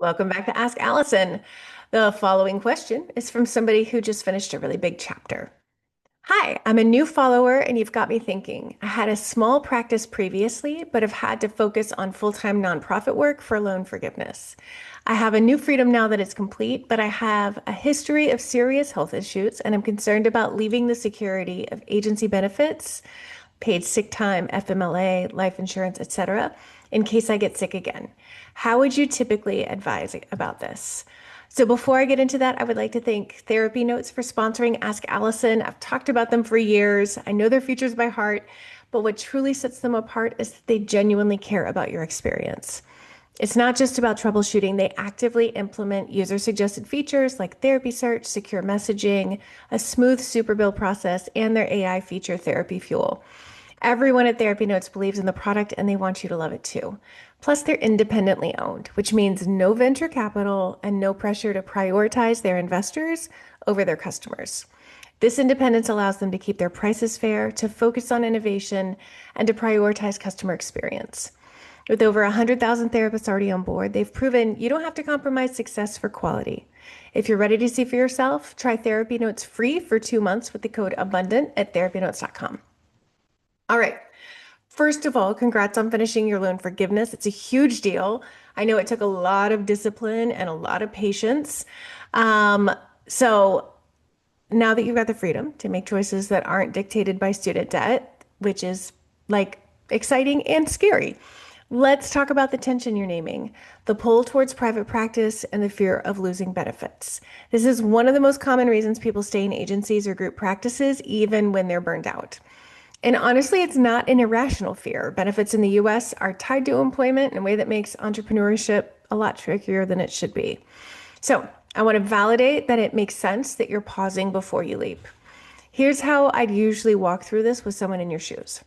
Welcome back to Ask Allison. The following question is from somebody who just finished a really big chapter. Hi, I'm a new follower and you've got me thinking. I had a small practice previously, but have had to focus on full-time nonprofit work for loan forgiveness. I have a new freedom now that it's complete, but I have a history of serious health issues and I'm concerned about leaving the security of agency benefits, paid sick time, FMLA, life insurance, etc., in case I get sick again. How would you typically advise about this? So before I get into that, I would like to thank Therapy Notes for sponsoring Ask Allison. I've talked about them for years. I know their features by heart, but what truly sets them apart is that they genuinely care about your experience. It's not just about troubleshooting. They actively implement user-suggested features like therapy search, secure messaging, a smooth super bill process, and their AI feature Therapy Fuel. Everyone at Therapy Notes believes in the product and they want you to love it too. Plus, they're independently owned, which means no venture capital and no pressure to prioritize their investors over their customers. This independence allows them to keep their prices fair, to focus on innovation, and to prioritize customer experience. With over 100,000 therapists already on board, they've proven you don't have to compromise success for quality. If you're ready to see for yourself, try Therapy Notes free for 2 months with the code ABUNDANT at therapynotes.com. All right. First of all, congrats on finishing your loan forgiveness. It's a huge deal. I know it took a lot of discipline and a lot of patience. Um, so now that you've got the freedom to make choices that aren't dictated by student debt, which is like exciting and scary, let's talk about the tension you're naming, the pull towards private practice and the fear of losing benefits. This is one of the most common reasons people stay in agencies or group practices, even when they're burned out. And honestly, it's not an irrational fear. Benefits in the US are tied to employment in a way that makes entrepreneurship a lot trickier than it should be. So I want to validate that it makes sense that you're pausing before you leap. Here's how I'd usually walk through this with someone in your shoes.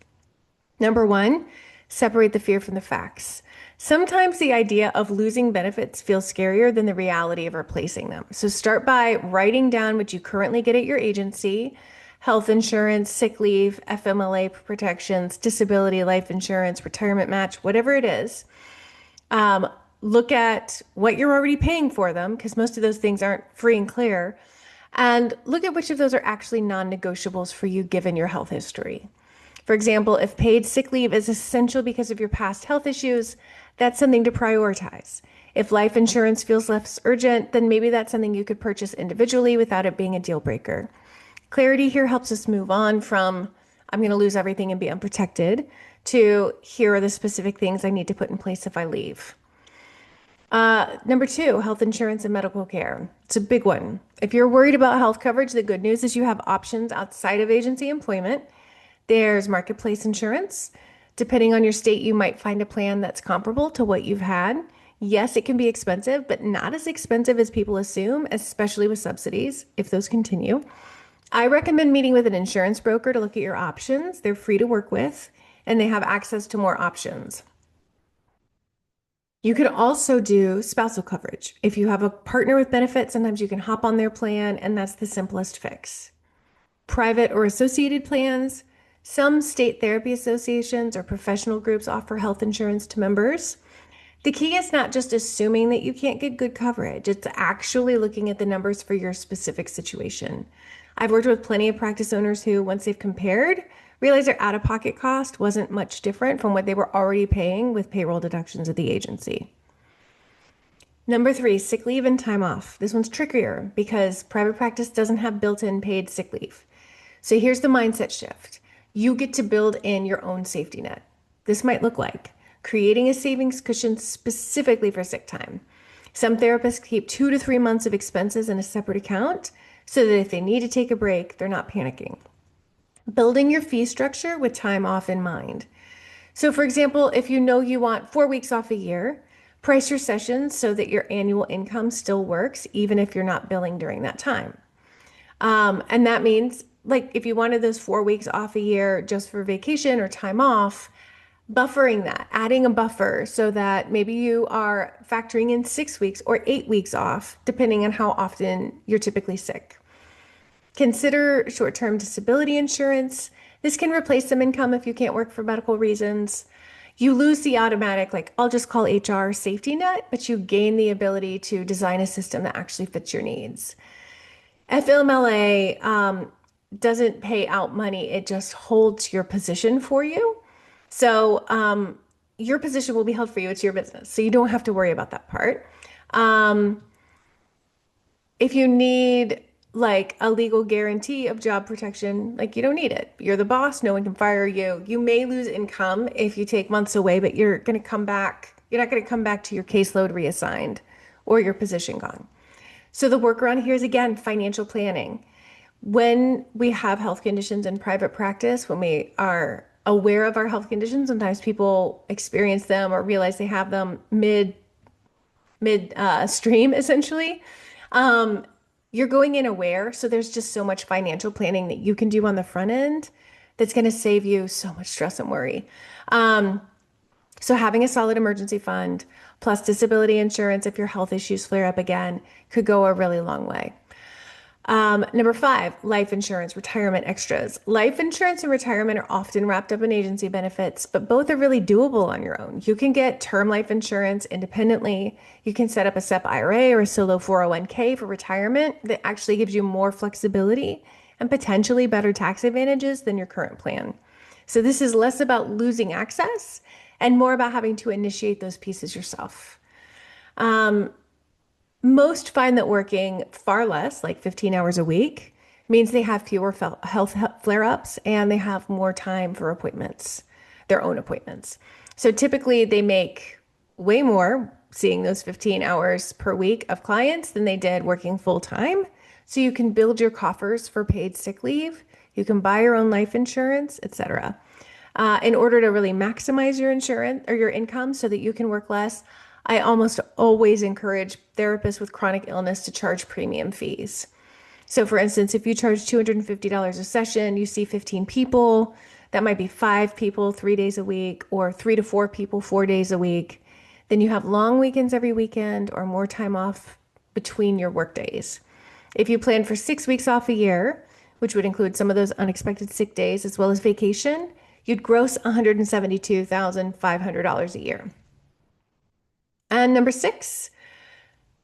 Number one, separate the fear from the facts. Sometimes the idea of losing benefits feels scarier than the reality of replacing them. So start by writing down what you currently get at your agency: health insurance, sick leave, FMLA protections, disability, life insurance, retirement match, whatever it is. Look at what you're already paying for them, because most of those things aren't free and clear. And look at which of those are actually non-negotiables for you given your health history. For example, if paid sick leave is essential because of your past health issues, that's something to prioritize. If life insurance feels less urgent, then maybe that's something you could purchase individually without it being a deal breaker. Clarity here helps us move on from I'm going to lose everything and be unprotected to here are the specific things I need to put in place if I leave. Number two, health insurance and medical care. It's a big one. If you're worried about health coverage, the good news is you have options outside of agency employment. There's marketplace insurance. Depending on your state, you might find a plan that's comparable to what you've had. Yes, it can be expensive, but not as expensive as people assume, especially with subsidies, if those continue. I recommend meeting with an insurance broker to look at your options. They're free to work with, and they have access to more options. You can also do spousal coverage. If you have a partner with benefits, sometimes you can hop on their plan, and that's the simplest fix. Private or associated plans. Some state therapy associations or professional groups offer health insurance to members. The key is not just assuming that you can't get good coverage, it's actually looking at the numbers for your specific situation. I've worked with plenty of practice owners who, once they've compared, realize their out-of-pocket cost wasn't much different from what they were already paying with payroll deductions at the agency. Number three, sick leave and time off. This one's trickier because private practice doesn't have built-in paid sick leave. So here's the mindset shift. You get to build in your own safety net. This might look like creating a savings cushion specifically for sick time. Some therapists keep 2 to 3 months of expenses in a separate account so that if they need to take a break, they're not panicking. Building your fee structure with time off in mind. So for example, if you know you want 4 weeks off a year, price your sessions so that your annual income still works, even if you're not billing during that time. And that means like if you wanted those 4 weeks off a year just for vacation or time off, buffering that, adding a buffer so that maybe you are factoring in 6 weeks or 8 weeks off, depending on how often you're typically sick. Consider short-term disability insurance. This can replace some income if you can't work for medical reasons. You lose the automatic, like, I'll just call HR safety net, but you gain the ability to design a system that actually fits your needs. FMLA doesn't pay out money, it just holds your position for you. So your position will be held for you. It's your business. So you don't have to worry about that part. Um, if you need like a legal guarantee of job protection, like you don't need it. You're the boss, no one can fire you. You may lose income if you take months away, but you're going to come back. You're not going to come back to your caseload reassigned or your position gone. So the workaround here is again financial planning. When we have health conditions in private practice, when we are aware of our health conditions, sometimes people experience them or realize they have them mid stream essentially. Um, you're going in aware, so there's just so much financial planning that you can do on the front end that's going to save you so much stress and worry. Um, so having a solid emergency fund plus disability insurance if your health issues flare up again could go a really long way. Number five, life insurance, retirement extras. Life insurance and retirement are often wrapped up in agency benefits, but both are really doable on your own. You can get term life insurance independently. You can set up a SEP IRA or a solo 401k for retirement that actually gives you more flexibility and potentially better tax advantages than your current plan. So this is less about losing access and more about having to initiate those pieces yourself. Most find that working far less, like 15 hours a week, means they have fewer health flare-ups and they have more time for appointments, their own appointments. So typically they make way more seeing those 15 hours per week of clients than they did working full time. So you can build your coffers for paid sick leave, you can buy your own life insurance, etc. In order to really maximize your insurance or your income so that you can work less, I almost always encourage therapists with chronic illness to charge premium fees. So, for instance, if you charge $250 a session, you see 15 people, that might be 5 people 3 days a week, or 3 to 4 people 4 days a week. Then you have long weekends every weekend or more time off between your work days. If you plan for 6 weeks off a year, which would include some of those unexpected sick days as well as vacation, you'd gross $172,500 a year. And number six,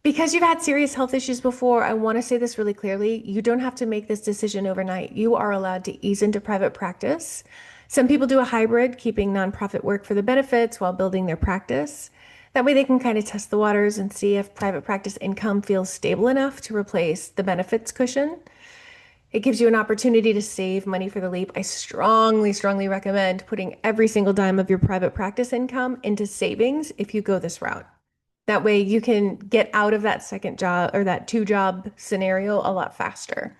because you've had serious health issues before, I want to say this really clearly. You don't have to make this decision overnight. You are allowed to ease into private practice. Some people do a hybrid, keeping nonprofit work for the benefits while building their practice. That way they can kind of test the waters and see if private practice income feels stable enough to replace the benefits cushion. It gives you an opportunity to save money for the leap. I strongly, strongly recommend putting every single dime of your private practice income into savings if you go this route. That way you can get out of that second job or that two-job scenario a lot faster.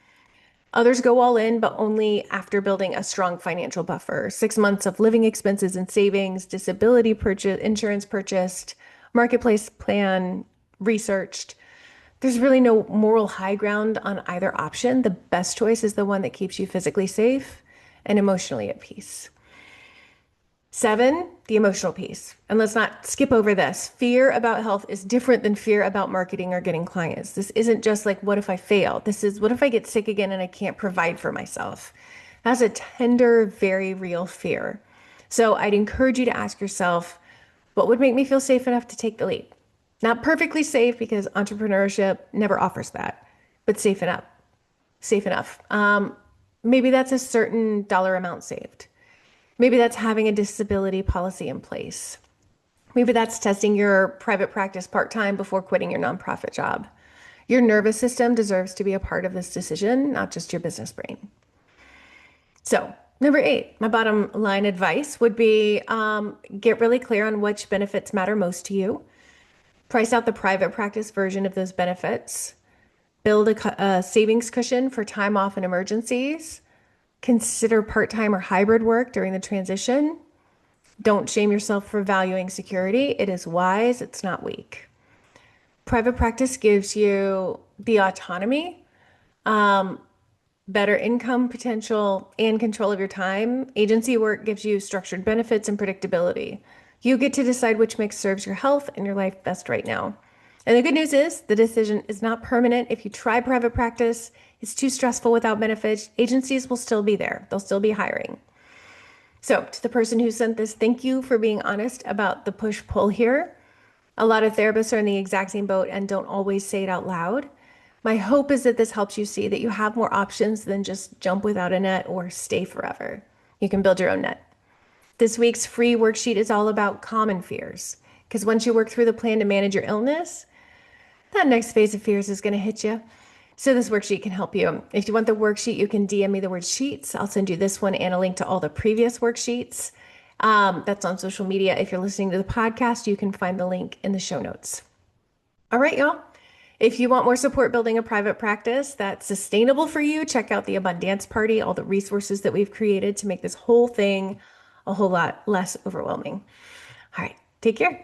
Others go all in, but only after building a strong financial buffer. 6 months of living expenses and savings, disability purchase, insurance purchased, marketplace plan researched. There's really no moral high ground on either option. The best choice is the one that keeps you physically safe and emotionally at peace. 7, the emotional piece. And let's not skip over this. Fear about health is different than fear about marketing or getting clients. This isn't just like, what if I fail? This is, what if I get sick again and I can't provide for myself? That's a tender, very real fear. So I'd encourage you to ask yourself, what would make me feel safe enough to take the leap? Not perfectly safe because entrepreneurship never offers that, but safe enough. Safe enough. Maybe that's a certain dollar amount saved. Maybe that's having a disability policy in place. Maybe that's testing your private practice part-time before quitting your nonprofit job. Your nervous system deserves to be a part of this decision, not just your business brain. So, number 8, my bottom line advice would be get really clear on which benefits matter most to you. Price out the private practice version of those benefits. Build a savings cushion for time off and emergencies. Consider part-time or hybrid work during the transition. Don't shame yourself for valuing security. It is wise, it's not weak. Private practice gives you the autonomy, better income potential, and control of your time. Agency work gives you structured benefits and predictability. You get to decide which mix serves your health and your life best right now. And the good news is the decision is not permanent. If you try private practice, it's too stressful without benefits, agencies will still be there. They'll still be hiring. So, to the person who sent this, thank you for being honest about the push-pull here. A lot of therapists are in the exact same boat and don't always say it out loud. My hope is that this helps you see that you have more options than just jump without a net or stay forever. You can build your own net. This week's free worksheet is all about common fears. Because once you work through the plan to manage your illness, that next phase of fears is going to hit you. So this worksheet can help you. If you want the worksheet, you can DM me the word sheets. I'll send you this one and a link to all the previous worksheets. That's on social media. If you're listening to the podcast, you can find the link in the show notes. All right, y'all. If you want more support building a private practice that's sustainable for you, check out the Abundance Party, all the resources that we've created to make this whole thing a whole lot less overwhelming. All right, take care.